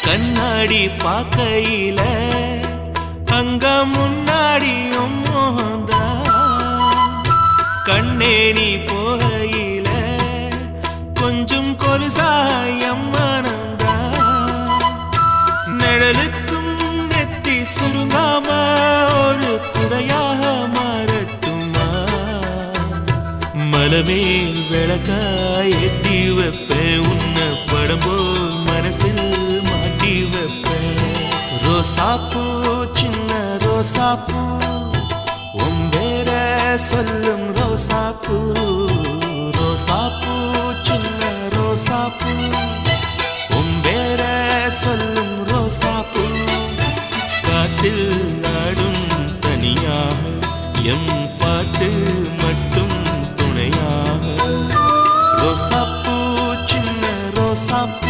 கண்ணாடி பார்க்கையில அங்க முன்னாடியும் மோகந்தா கண்ணே நீ போகையில கொஞ்சம் கொலுசாயம் மனந்தா நிழலுக்கும் நெத்தி சுருங்காம ஒரு குடையாக மாறட்டுமா மலமேல் விளக்காய் ஏத்தி வைப்பேன் உன்னை படம் போல் மனசில் மாட்டி வைப்பேன் ரோசாப்பூ சின்ன ரோசாப்பூ உம்பேர சொல்லும் ரோசாப்பூ ரோசாப்பூ சின்ன ரோசாப்பூ உம்பேர சொல்லும் ரோசாப்பூ காற்றில் நாடும் தனியாக எம் பாட்டு மட்டும் துணையாக ரோசாப்பூ சின்ன ரோசாப்பூ